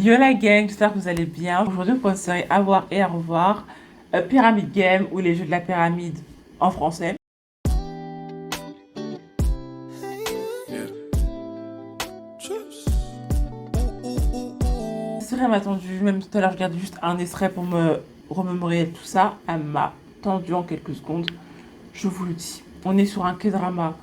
Yo la gang, j'espère que vous allez bien. Aujourd'hui, pour une série à voir et à revoir, Pyramid Game ou les jeux de la pyramide en français. La série m'a attendu, même tout à l'heure, je regardais juste un extrait pour me remémorer tout ça. Elle m'a tendu en quelques secondes, je vous le dis. On est sur un K-drama.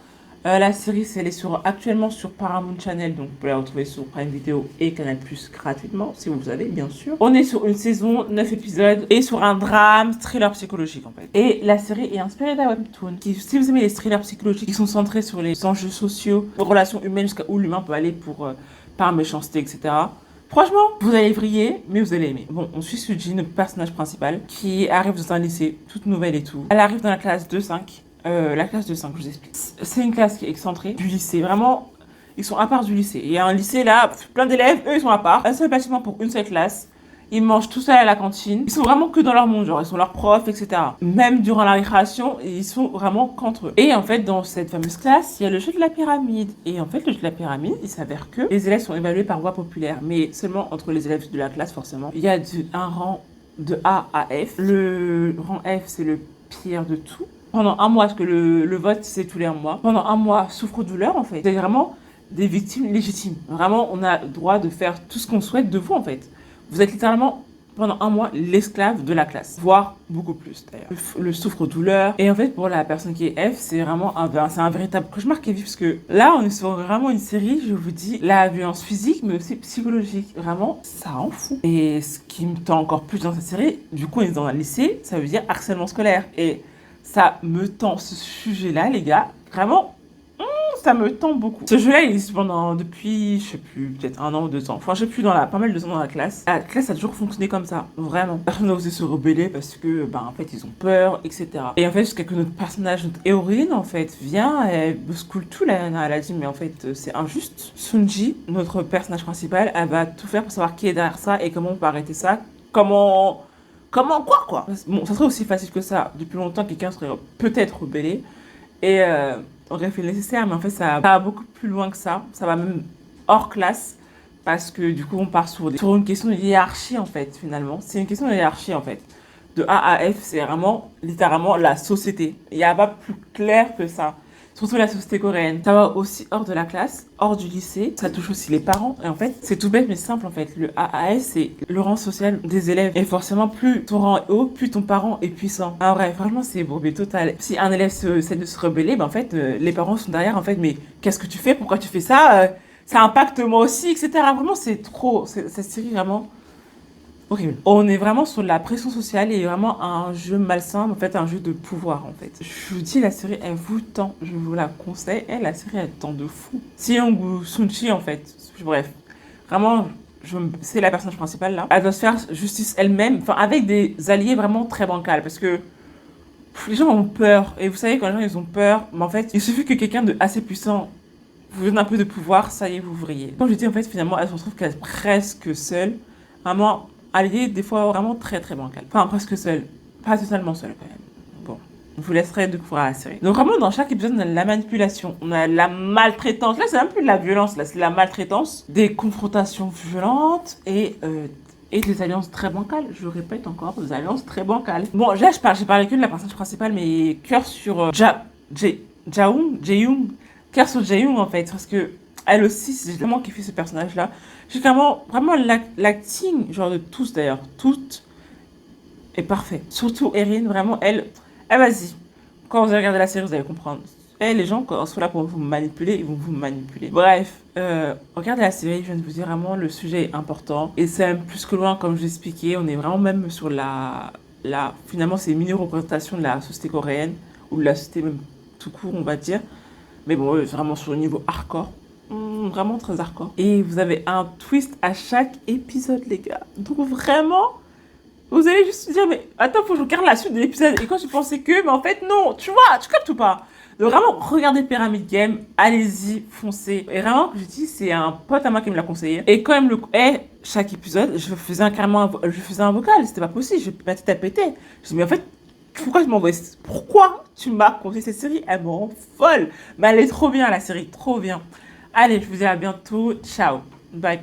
La série, elle est actuellement sur Paramount Channel, donc vous pouvez la retrouver sur Prime Video et Canal Plus gratuitement, si vous avez, bien sûr. On est sur une saison, 9 épisodes, et sur un drame, thriller psychologique, en fait. Et la série est inspirée d'un webtoon. Si vous aimez les thrillers psychologiques qui sont centrés sur les enjeux sociaux, les relations humaines, jusqu'à où l'humain peut aller par méchanceté, etc., franchement, vous allez vriller, mais vous allez aimer. Bon, on suit Suji, notre personnage principal, qui arrive dans un lycée, toute nouvelle et tout. Elle arrive dans la classe 2-5. La classe de 5, je vous explique. C'est une classe qui est excentrée du lycée. Vraiment, ils sont à part du lycée. Il y a un lycée là, plein d'élèves, eux ils sont à part. Un seul bâtiment pour une seule classe. Ils mangent tout seuls à la cantine. Ils sont vraiment que dans leur monde, genre ils sont leurs profs, etc. Même durant la récréation, ils sont vraiment qu'entre eux. Et en fait, dans cette fameuse classe, il y a le jeu de la pyramide. Et en fait, le jeu de la pyramide, il s'avère que les élèves sont évalués par voie populaire. Mais seulement entre les élèves de la classe, forcément. Il y a un rang de A à F. Le rang F, c'est le pire de tout. Pendant un mois, parce que le vote, c'est tous les 1 mois. Pendant un mois, souffre-douleur, en fait. C'est vraiment des victimes légitimes. Vraiment, on a le droit de faire tout ce qu'on souhaite de vous, en fait. Vous êtes littéralement, pendant un mois, l'esclave de la classe. Voire beaucoup plus, d'ailleurs. Le souffre-douleur. Et en fait, pour la personne qui est F, c'est vraiment c'est un véritable cauchemar qui est vu. Parce que là, on est sur vraiment une série, je vous dis, la violence physique, mais aussi psychologique. Vraiment, ça en fout. Et ce qui me tend encore plus dans cette série, du coup, on est dans un lycée, ça veut dire harcèlement scolaire. Et ça me tend ce sujet-là, les gars. Vraiment, ça me tend beaucoup. Ce jeu-là, il existe depuis, je sais plus, peut-être 1 an ou 2 ans. Enfin, je sais plus, pas mal de temps dans la classe. La classe a toujours fonctionné comme ça, vraiment. Personne n'a osé se rebeller parce que, en fait, ils ont peur, etc. Et en fait, jusqu'à que notre personnage, notre héroïne, en fait, vient, elle bouscule tout, là. Elle a dit, mais en fait, c'est injuste. Sunji, notre personnage principal, elle va tout faire pour savoir qui est derrière ça et comment on peut arrêter ça. Comment quoi. Bon, ça serait aussi facile que ça. Depuis longtemps, quelqu'un serait peut-être rebellé et aurait fait le nécessaire, mais en fait, ça va beaucoup plus loin que ça. Ça va même hors classe parce que du coup, on part sur une question de hiérarchie, en fait, finalement. C'est une question de hiérarchie, en fait. De A à F, c'est vraiment, littéralement, la société. Il n'y a pas plus clair que ça. Surtout la société coréenne. Ça va aussi hors de la classe, hors du lycée. Ça touche aussi les parents. Et en fait, c'est tout bête mais simple en fait. Le AAS, c'est le rang social des élèves. Et forcément, plus ton rang est haut, plus ton parent est puissant. Ah ouais, franchement, c'est bourbé total. Si un élève essaie de se rebeller, en fait, les parents sont derrière en fait. Mais qu'est-ce que tu fais? Pourquoi tu fais ça? Ça impacte moi aussi, etc. Vraiment, c'est trop. Cette série, vraiment horrible. On est vraiment sur la pression sociale et vraiment un jeu malsain, en fait, un jeu de pouvoir, en fait. Je vous dis, la série, elle vous tend. Je vous la conseille. La série, elle tend de fou. Seong ou Sunchi, en fait. Bref. Vraiment, c'est la personnage principale, là. Elle doit se faire justice elle-même, enfin, avec des alliés vraiment très bancals. Parce que les gens ont peur. Et vous savez, quand les gens, ils ont peur, mais en fait, il suffit que quelqu'un de assez puissant vous donne un peu de pouvoir, ça y est, vous vrillez. Comme je dis, en fait, finalement, elle se retrouve qu'elle est presque seule. Vraiment, alliée, des fois vraiment très très bancale. Enfin, presque seule. Pas totalement seule quand même. Bon, je vous laisserai découvrir la série. Donc vraiment, dans chaque épisode, on a la manipulation, on a la maltraitance. Là, c'est même plus de la violence, là, c'est la maltraitance. Des confrontations violentes et des alliances très bancales. Je répète encore, des alliances très bancales. Bon, là, j'ai parlé que de la personnage principale, mais cœur sur Jaeyoung. Cœur sur Jaeyoung, en fait, parce que elle aussi, c'est vraiment kiffé ce personnage-là. J'ai vraiment l'acting, genre de tous d'ailleurs, toutes, est parfait. Surtout Erin, vraiment, elle vas-y. Quand vous allez regarder la série, vous allez comprendre. Les gens, quand ils sont là pour vous manipuler, ils vont vous manipuler. Bref, regardez la série, je viens de vous dire vraiment, le sujet est important. Et c'est même plus que loin, comme je l'expliquais, on est vraiment même sur finalement, c'est une mini-représentation de la société coréenne, ou de la société même tout court, on va dire. Mais bon, vraiment sur le niveau hardcore. Vraiment très hardcore. Et vous avez un twist à chaque épisode, les gars. Donc vraiment, vous allez juste se dire, mais attends, faut que je regarde la suite de l'épisode. Et quand tu pensais que, mais en fait, non, tu vois, tu captes ou pas? Donc vraiment, regardez Pyramid Game, allez-y, foncez. Et vraiment, je dis, c'est un pote à moi qui me l'a conseillé. Et quand même, chaque épisode, je faisais un vocal, c'était pas possible, je ma tête à péter. Je dis, mais en fait, pourquoi tu m'as conseillé cette série? Elle me rend folle. Mais elle est trop bien, la série, trop bien. Allez, je vous dis à bientôt. Ciao. Bye.